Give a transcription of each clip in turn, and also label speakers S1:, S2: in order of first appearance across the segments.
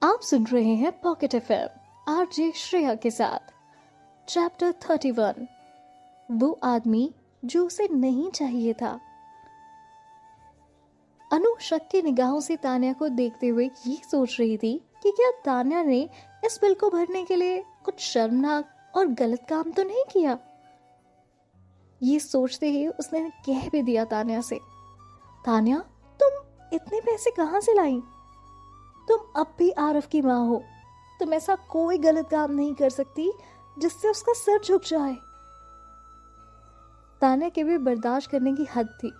S1: आप सुन रहे हैं पॉकेट एफएम आरजे श्रेया के साथ। चैप्टर 31, वो आदमी जो उसे नहीं चाहिए था। अनु शक की निगाहों से तान्या को देखते हुए ये सोच रही थी कि क्या तान्या ने इस बिल को भरने के लिए कुछ शर्मनाक और गलत काम तो नहीं किया। ये सोचते ही उसने कह भी दिया तान्या से, तान्या तुम इतने पैसे कहाँ से लाई? तुम अब भी आरव की माँ हो, तुम ऐसा कोई गलत काम नहीं कर सकती जिससे उसका सिर झुक जाए। तान्या के भी बर्दाश्त करने की हद थी।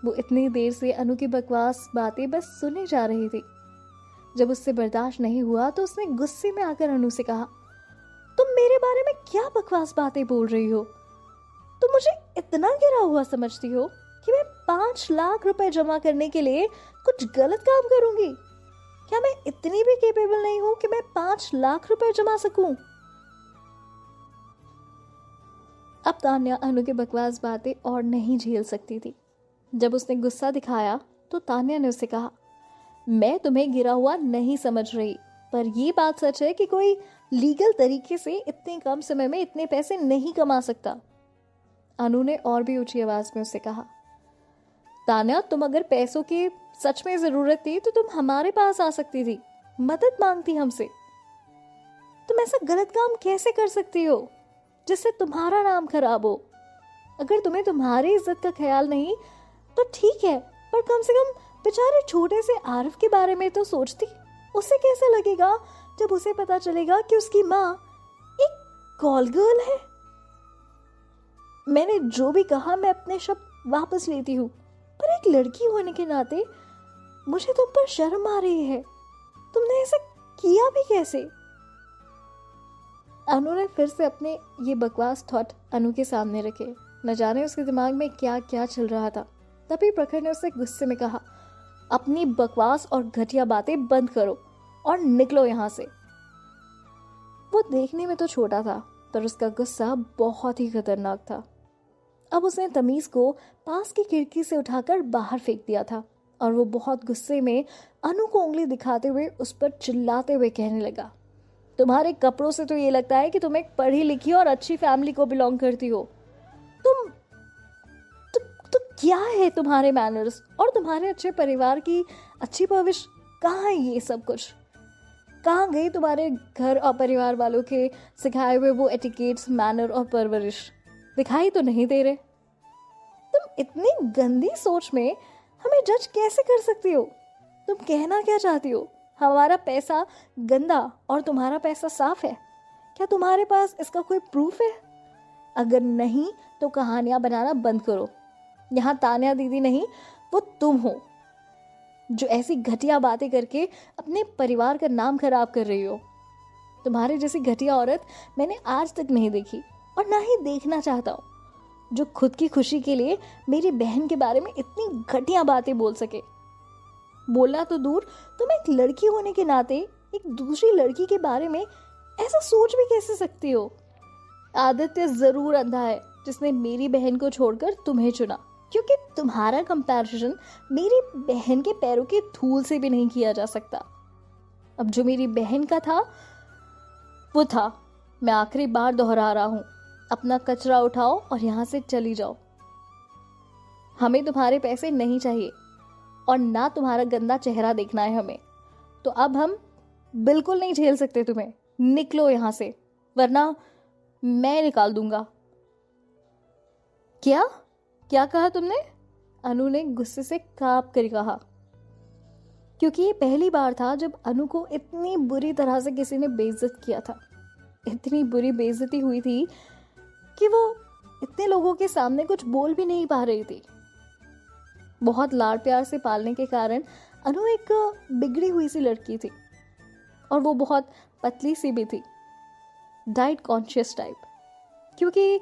S1: वो इतनी देर से अनु की बकवास बातें बस सुने जा रही थी। जब उससे बर्दाश्त नहीं हुआ तो उसने गुस्से में आकर अनु से कहा, तुम मेरे बारे में क्या बकवास बातें बोल रही हो? तुम मुझे इतना गिरा हुआ समझती हो कि मैं 5 लाख रुपए जमा करने के लिए कुछ गलत काम करूंगी? क्या मैं इतनी भी केपेबल नहीं हूं कि मैं 5 लाख रुपए जमा सकूं? अब तान्या अनु के बकवास बातें और नहीं झेल सकती थी। जब उसने गुस्सा दिखाया तो तान्या ने उसे कहा, मैं तुम्हें गिरा हुआ नहीं समझ रही, पर यह बात सच है कि कोई लीगल तरीके से इतने कम समय में इतने पैसे नहीं कमा सकता। अनु ने और भी ऊंची आवाज में उससे कहा, तान्या तुम अगर पैसों की सच में जरूरत थी तो तुम हमारे पास आ सकती थी, मदद मांगती हमसे। तुम ऐसा गलत काम कैसे कर सकती हो जिससे तुम्हारा नाम खराब हो? अगर तुम्हें तुम्हारी इज्जत का ख्याल नहीं तो ठीक है, पर कम से कम बेचारे छोटे से आरव के बारे में तो सोचती। उसे कैसा लगेगा जब उसे पता चलेगा कि उसकी माँ एक कॉल गर्ल है। मैंने जो भी कहा मैं अपने शब्द वापस लेती हूँ, पर एक लड़की होने के नाते मुझे तुम पर शर्म आ रही है। तुमने ऐसा किया भी कैसे? अनु ने फिर से अपने ये बकवास थॉट अनु के सामने रखे। न जाने उसके दिमाग में क्या क्या चल रहा था। तभी प्रखर ने उससे गुस्से में कहा, अपनी बकवास और घटिया बातें बंद करो और निकलो यहाँ से। वो देखने में तो छोटा था, पर उसका गुस्सा बहुत ही खतरनाक था। अब उसने तमीज को पास की खिड़की से उठाकर बाहर फेंक दिया था और वो बहुत गुस्से में अनु को उंगली दिखाते हुए उस पर चिल्लाते हुए कहने लगा, तुम्हारे कपड़ों से तो ये लगता है कि तुम एक पढ़ी लिखी और अच्छी फैमिली को बिलोंग करती हो। तुम तो क्या है तुम्हारे मैनर्स और तुम्हारे अच्छे परिवार की अच्छी परवरिश? कहाँ है ये सब कुछ? कहाँ गई तुम्हारे घर और परिवार वालों के सिखाए हुए वो एटिकेट्स, मैनर और परवरिश? दिखाई तो नहीं दे रहे। तुम इतनी गंदी सोच में हमें जज कैसे कर सकती हो? तुम कहना क्या चाहती हो? हमारा पैसा गंदा और तुम्हारा पैसा साफ है? क्या तुम्हारे पास इसका कोई प्रूफ है? अगर नहीं तो कहानियां बनाना बंद करो। यहाँ तान्या दीदी नहीं, वो तुम हो जो ऐसी घटिया बातें करके अपने परिवार का नाम खराब कर रही हो। तुम्हारे जैसी घटिया औरत मैंने आज तक नहीं देखी और ना ही देखना चाहता हूँ, जो खुद की खुशी के लिए मेरी बहन के बारे में इतनी घटिया बातें बोल सके। बोलना तो दूर, तुम एक लड़की होने के नाते एक दूसरी लड़की के बारे में ऐसा सोच भी कैसे सकती हो? आदित्य जरूर अंधा है जिसने मेरी बहन को छोड़कर तुम्हें चुना, क्योंकि तुम्हारा कंपैरिजन मेरी बहन के पैरों की धूल से भी नहीं किया जा सकता। अब जो मेरी बहन का था वो था। मैं आखिरी बार दोहरा रहा हूं, अपना कचरा उठाओ और यहां से चली जाओ। हमें तुम्हारे पैसे नहीं चाहिए और ना तुम्हारा गंदा चेहरा देखना है हमें। तो अब हम बिल्कुल नहीं झेल सकते तुम्हें। निकलो यहां से, वरना मैं निकाल दूंगा। क्या क्या कहा तुमने? अनु ने गुस्से से कांप कर कहा, क्योंकि ये पहली बार था जब अनु को इतनी बुरी तरह से किसी ने बेइज्जत किया था। इतनी बुरी बेइज्जती हुई थी कि वो इतने लोगों के सामने कुछ बोल भी नहीं पा रही थी। बहुत लाड़ प्यार से पालने के कारण अनु एक बिगड़ी हुई सी लड़की थी और वो बहुत पतली सी भी थी, डाइट कॉन्शियस टाइप, क्योंकि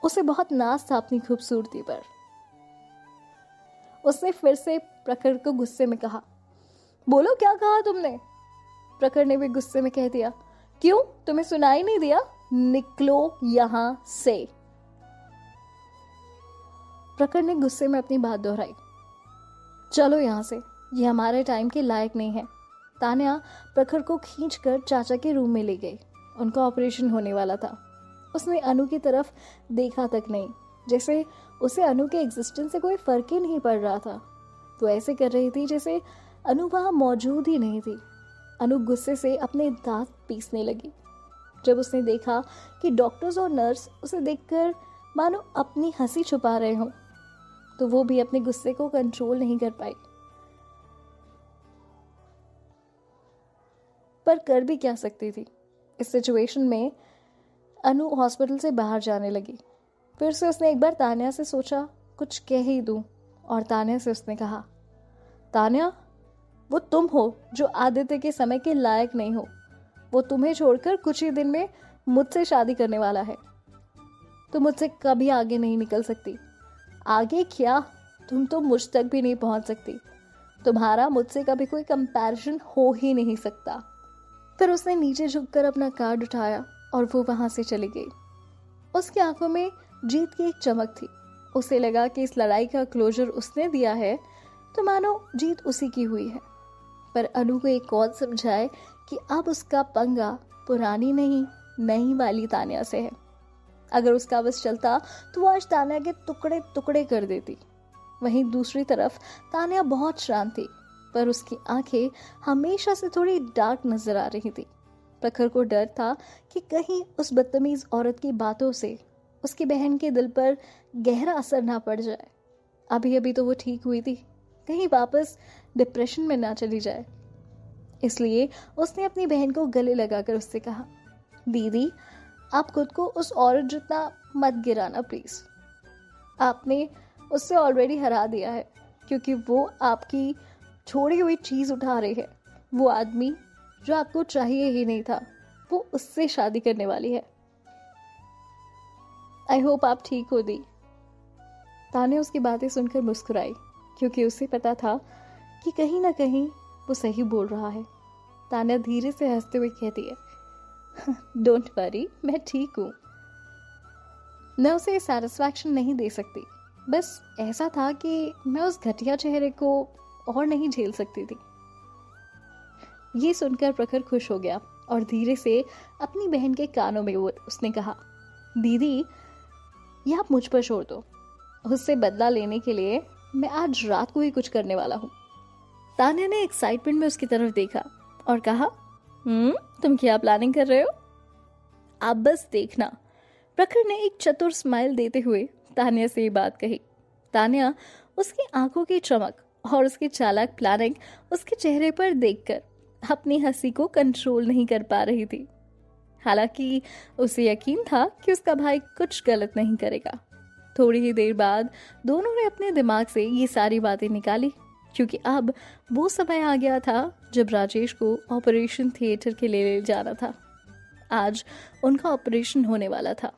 S1: उसे बहुत नाज था अपनी खूबसूरती पर। उसने फिर से प्रखर को गुस्से में कहा, बोलो क्या कहा तुमने? प्रखर ने भी गुस्से में कह दिया, क्यों तुम्हें सुनाई नहीं दिया? निकलो यहां से। प्रखर ने गुस्से में अपनी बात दोहराई, चलो यहां से, ये हमारे टाइम के लायक नहीं है। तान्या प्रखर को खींचकर चाचा के रूम में ले गई। उनका ऑपरेशन होने वाला था। उसने अनु की तरफ देखा तक नहीं, जैसे उसे अनु के एग्जिस्टेंस से कोई फर्क ही नहीं पड़ रहा था। तो ऐसे कर रही थी जैसे अनु वहाँ मौजूद ही नहीं थी। अनु गुस्से से अपने दांत पीसने लगी। जब उसने देखा कि डॉक्टर्स और नर्स उसे देखकर मानो अपनी हंसी छुपा रहे हों, तो वो भी अपने गुस्से को कंट्रोल नहीं कर पाई। पर कर भी क्या सकती थी। इस सिचुएशन में अनु हॉस्पिटल से बाहर जाने लगी। फिर से उसने एक बार तान्या से सोचा कुछ कह ही दूं, और तान्या से उसने कहा, तान्या, वो तुम हो जो आदित्य के समय के लायक नहीं हो। वो तुम्हें छोड़कर कुछ ही दिन में मुझसे शादी करने वाला है। तुम मुझसे कभी आगे नहीं निकल सकती। आगे क्या, तुम तो मुझ तक भी नहीं पहुंच सकती। तुम्हारा मुझसे कभी कोई कंपैरिजन हो ही नहीं सकता। फिर उसने नीचे झुककर अपना कार्ड उठाया और वो वहां से चली गई। उसकी आंखों में जीत की एक चमक थी। उसे लगा कि इस लड़ाई का क्लोजर उसने दिया है तो मानो जीत उसी की हुई है। पर अनु को एक कौन समझाए कि अब उसका पंगा पुरानी नहीं, नई वाली तान्या से है। अगर उसका बस चलता तो वो आज तान्या के टुकड़े टुकड़े कर देती। वहीं दूसरी तरफ तान्या बहुत शांत थी, पर उसकी आंखें हमेशा से थोड़ी डार्क नजर आ रही थी। प्रखर को डर था कि कहीं उस बदतमीज औरत की बातों से उसकी बहन के दिल पर गहरा असर ना पड़ जाए। अभी अभी तो वो ठीक हुई थी, कहीं वापस डिप्रेशन में ना चली जाए। इसलिए उसने अपनी बहन को गले लगाकर उससे कहा, दीदी, आप खुद को उस औरत जितना मत गिराना प्लीज। आपने उससे ऑलरेडी हरा दिया है, क्योंकि वो आपकी छोड़ी हुई चीज उठा रही है। वो आदमी जो आपको चाहिए ही नहीं था, वो उससे शादी करने वाली है। आई होप आप ठीक हो दी। तान्या उसकी बातें सुनकर मुस्कुराई, क्योंकि उसे पता था कि कहीं ना कहीं वो सही बोल रहा है। तान्या धीरे से हंसते हुए कहती है, डोंट वरी, मैं ठीक हूँ। मैं उसे सैटिस्फैक्शन नहीं दे सकती, बस ऐसा था कि मैं उस घटिया चेहरे को और नहीं झेल सकती थी। ये सुनकर प्रखर खुश हो गया और धीरे से अपनी बहन के कानों में उसने कहा, दीदी, ये आप मुझ पर छोड़ दो। उससे बदला लेने के लिए मैं आज रात को ही कुछ करने वाला हूँ। तान्या ने एक्साइटमेंट में उसकी तरफ देखा और कहा, तुम क्या प्लानिंग कर रहे हो? आप बस देखना। प्रखर ने एक चतुर स्माइल देते हुए तान्या से ये बात कही। तान्या उसकी आंखों की चमक और उसकी चालाक प्लानिंग उसके चेहरे पर देखकर अपनी हंसी को कंट्रोल नहीं कर पा रही थी। हालांकि उसे यकीन था कि उसका भाई कुछ गलत नहीं करेगा। थोड़ी ही देर बाद दोनों ने अपने दिमाग से ये सारी बातें निकाली, क्योंकि अब वो समय आ गया था जब राजेश को ऑपरेशन थिएटर के लिए ले जाना था। आज उनका ऑपरेशन होने वाला था।